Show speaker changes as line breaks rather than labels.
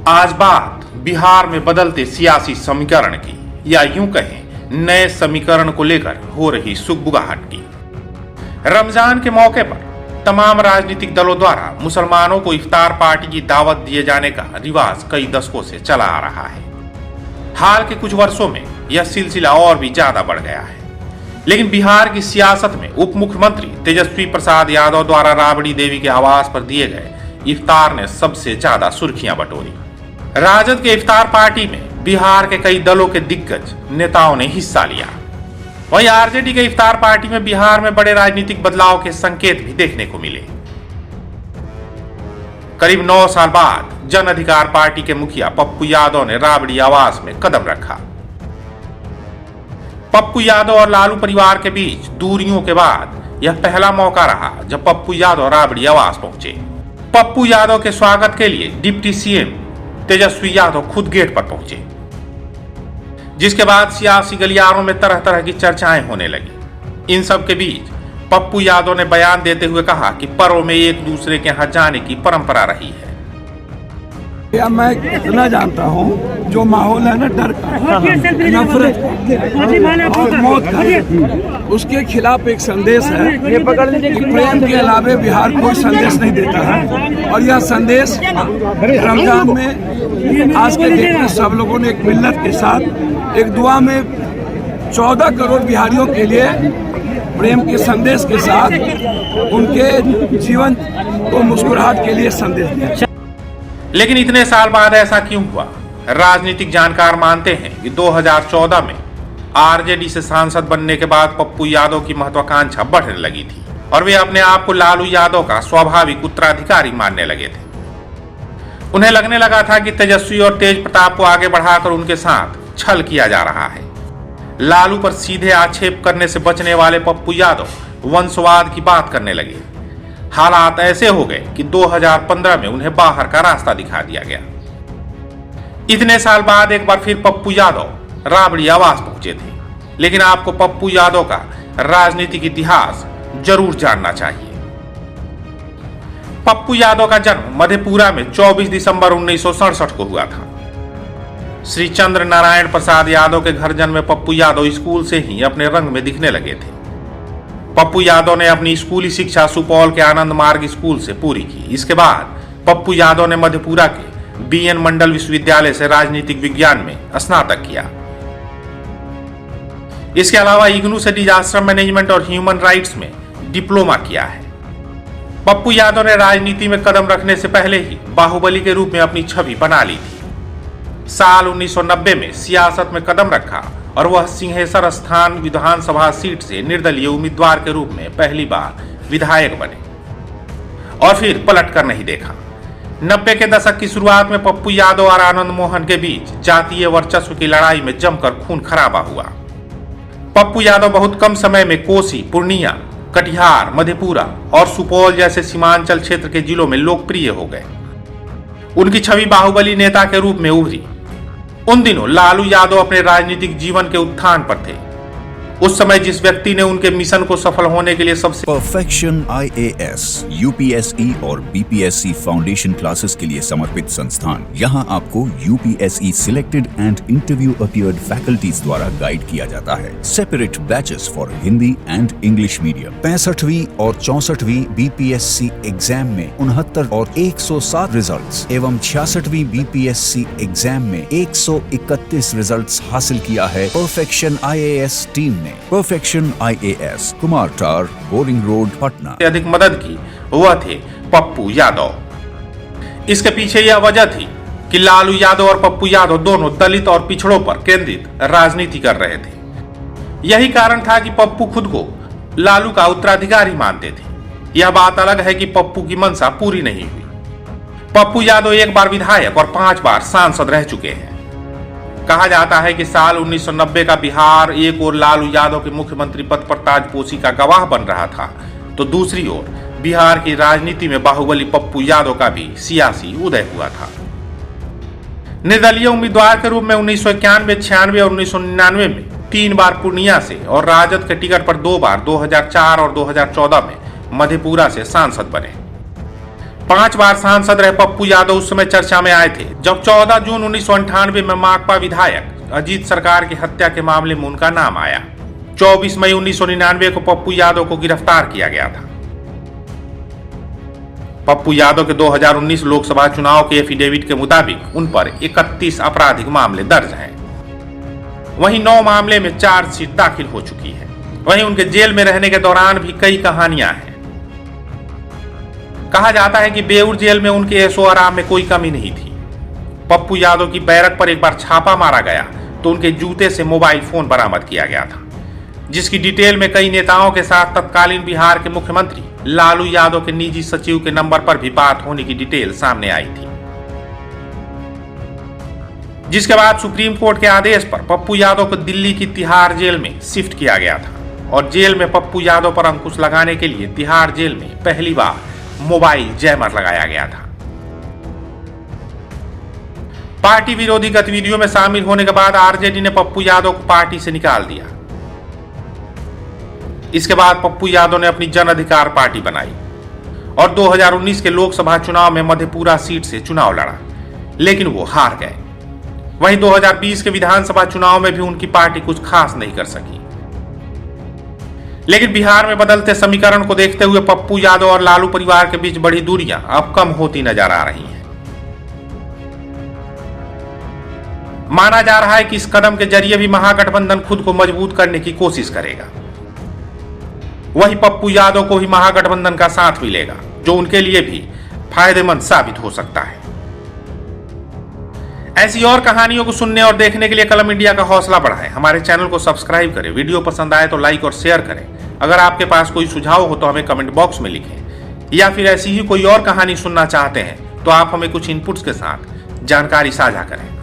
आज बात बिहार में बदलते सियासी समीकरण की, या यूं कहें नए समीकरण को लेकर हो रही सुगबुगाहट की। रमजान के मौके पर तमाम राजनीतिक दलों द्वारा मुसलमानों को इफ्तार पार्टी की दावत दिए जाने का रिवाज कई दशकों से चला आ रहा है। हाल के कुछ वर्षों में यह सिलसिला और भी ज्यादा बढ़ गया है, लेकिन बिहार की सियासत में उप मुख्यमंत्री तेजस्वी प्रसाद यादव द्वारा राबड़ी देवी के आवास पर दिए गए इफ्तार ने सबसे ज्यादा सुर्खियां बटोरी। राजद के इफ्तार पार्टी में बिहार के कई दलों के दिग्गज नेताओं ने हिस्सा लिया। वहीं आरजेडी के इफ्तार पार्टी में बिहार में बड़े राजनीतिक बदलाव के संकेत भी देखने को मिले। करीब 9 साल बाद जन अधिकार पार्टी के मुखिया पप्पू यादव ने राबड़ी आवास में कदम रखा। पप्पू यादव और लालू परिवार के बीच दूरियों के बाद यह पहला मौका रहा जब पप्पू यादव राबड़ी आवास पहुंचे। पप्पू यादव के स्वागत के लिए डिप्टी सीएम तेजस्वी यादव खुद गेट पर पहुंचे, जिसके बाद सियासी गलियारों में तरह तरह की चर्चाएं होने लगी। इन सब के बीच पप्पू यादव ने बयान देते हुए कहा कि पर्व में एक दूसरे के यहाँ जाने की परंपरा रही है।
मैं इतना जानता हूँ जो माहौल है ना डर का, नफरत और मौत का, उसके खिलाफ एक संदेश है कि प्रेम के अलावे बिहार कोई संदेश नहीं देता है। और यह संदेश रमजान में आज के डेट में सब लोगों ने एक मिल्लत के साथ एक दुआ में 14 करोड़ बिहारियों के लिए प्रेम के संदेश के साथ उनके जीवन को मुस्कुराहट के लिए संदेश दिया।
लेकिन इतने साल बाद ऐसा क्यों हुआ? राजनीतिक जानकार मानते हैं कि 2014 में आरजेडी से सांसद बनने के बाद पप्पू यादव की महत्वाकांक्षा बढ़ने लगी थी और वे अपने आप को लालू यादव का स्वाभाविक उत्तराधिकारी मानने लगे थे। उन्हें लगने लगा था कि तेजस्वी और तेज प्रताप को आगे बढ़ाकर उनके साथ छल किया जा रहा है। लालू पर सीधे आक्षेप करने से बचने वाले पप्पू यादव वंशवाद की बात करने लगे। हालात ऐसे हो गए कि 2015 में उन्हें बाहर का रास्ता दिखा दिया गया। इतने साल बाद एक बार फिर पप्पू यादव राबड़ी आवास पहुंचे थे, लेकिन आपको पप्पू यादव का राजनीतिक इतिहास जरूर जानना चाहिए। पप्पू यादव का जन्म मधेपुरा में 24 दिसंबर 1967 को हुआ था। श्री चंद्र नारायण प्रसाद यादव के घर जन्मे पप्पू यादव स्कूल से ही अपने रंग में दिखने लगे थे। पप्पू यादव ने अपनी स्कूली शिक्षा सुपौल के आनंद मार्ग स्कूल से पूरी की। इसके बाद पप्पू यादव ने मधेपुरा के बीएन मंडल विश्वविद्यालय से राजनीतिक विज्ञान में स्नातक किया। इसके अलावा इग्नू से डिजास्टर मैनेजमेंट और ह्यूमन राइट्स में डिप्लोमा किया है। पप्पू यादव ने राजनीति में कदम रखने से पहले ही बाहुबली के रूप में अपनी छवि बना ली थी। साल 1990 में सियासत में कदम रखा और वह सिंहेश्वर स्थान विधानसभा सीट से निर्दलीय उम्मीदवार के रूप में पहली बार विधायक बने और फिर पलट कर नहीं देखा। 90 के दशक की शुरुआत में पप्पू यादव और आनंद मोहन के बीच जातीय वर्चस्व की लड़ाई में जमकर खून खराबा हुआ। पप्पू यादव बहुत कम समय में कोसी, पूर्णिया, कटिहार, मधेपुरा और सुपौल जैसे सीमांचल क्षेत्र के जिलों में लोकप्रिय हो गए। उनकी छवि बाहुबली नेता के रूप में उभरी। उन दिनों लालू यादव अपने राजनीतिक जीवन के उत्थान पर थे। उस समय जिस व्यक्ति ने उनके मिशन को सफल होने के लिए सबसे
परफेक्शन IAS, UPSE और BPSC फाउंडेशन क्लासेस के लिए समर्पित संस्थान। यहां आपको UPSE selected and interview appeared faculties द्वारा गाइड किया जाता है। Separate batches for Hindi and English medium. 65वीं और 64वीं BPSC एग्जाम में 69 और 107 रिजल्ट्स एवं 66वीं BPSC एग्जाम में 131 रिजल्ट्स हासिल किया है perfection IAS team. Perfection IAS, कुमार टार, बोरिंग रोड, पटना।
अधिक मदद की वह थे पप्पू यादव। इसके पीछे यह वजह थी कि लालू यादव और पप्पू यादव दोनों दलित और पिछड़ों पर केंद्रित राजनीति कर रहे थे। यही कारण था कि पप्पू खुद को लालू का उत्तराधिकारी मानते थे। यह बात अलग है कि पप्पू की मंशा पूरी नहीं हुई। पप्पू यादव एक बार विधायक और 5 बार सांसद रह चुके हैं। कहा जाता है कि साल 1990 का बिहार एक ओर लालू यादव के मुख्यमंत्री पद पर ताजपोशी का गवाह बन रहा था, तो दूसरी ओर बिहार की राजनीति में बाहुबली पप्पू यादव का भी सियासी उदय हुआ था। निर्दलीय उम्मीदवार के रूप में 1991, 96 और 1999 में 3 बार पूर्णिया से और राजद के टिकट पर 2 बार 2004 और 2014 में मधेपुरा से सांसद बने। 5 बार सांसद रहे पप्पू यादव उस समय चर्चा में आए थे जब 14 जून 1998 में माकपा विधायक अजीत सरकार की हत्या के मामले में उनका नाम आया। 24 मई 1999 को पप्पू यादव को गिरफ्तार किया गया था। पप्पू यादव के 2019 लोकसभा चुनाव के एफिडेविट के मुताबिक उन पर 31 आपराधिक मामले दर्ज हैं। वहीं 9 मामले में चार्जशीट दाखिल हो चुकी है। वहीं उनके जेल में रहने के दौरान भी कई कहानियां हैं। कहा जाता है कि बेऊर जेल में उनके ऐशो आराम में कोई कमी नहीं थी। पप्पू यादव की बैरक पर एक बार छापा मारा गया तो उनके जूते से मोबाइल फोन बरामद किया गया था, जिसकी डिटेल में कई नेताओं के साथ तत्कालीन बिहार के मुख्यमंत्री लालू यादव के निजी सचिव के नंबर पर भी बात होने की डिटेल सामने आई थी। जिसके बाद सुप्रीम कोर्ट के आदेश पर पप्पू यादव को दिल्ली की तिहाड़ जेल में शिफ्ट किया गया था और जेल में पप्पू यादव पर अंकुश लगाने के लिए तिहाड़ जेल में पहली बार मोबाइल जैमर लगाया गया था। पार्टी विरोधी गतिविधियों में शामिल होने के बाद आरजेडी ने पप्पू यादव को पार्टी से निकाल दिया। इसके बाद पप्पू यादव ने अपनी जन अधिकार पार्टी बनाई और 2019 के लोकसभा चुनाव में मधेपुरा सीट से चुनाव लड़ा, लेकिन वो हार गए। वहीं 2020 के विधानसभा चुनाव में भी उनकी पार्टी कुछ खास नहीं कर सकी। लेकिन बिहार में बदलते समीकरण को देखते हुए पप्पू यादव और लालू परिवार के बीच बड़ी दूरियां अब कम होती नजर आ रही हैं। माना जा रहा है कि इस कदम के जरिए भी महागठबंधन खुद को मजबूत करने की कोशिश करेगा। वहीं पप्पू यादव को भी महागठबंधन का साथ मिलेगा, जो उनके लिए भी फायदेमंद साबित हो सकता है। ऐसी और कहानियों को सुनने और देखने के लिए कलम इंडिया का हौसला बढ़ाएं। हमारे चैनल को सब्सक्राइब करें। वीडियो पसंद आए तो लाइक और शेयर करें। अगर आपके पास कोई सुझाव हो तो हमें कमेंट बॉक्स में लिखें, या फिर ऐसी ही कोई और कहानी सुनना चाहते हैं तो आप हमें कुछ इनपुट्स के साथ जानकारी साझा करें।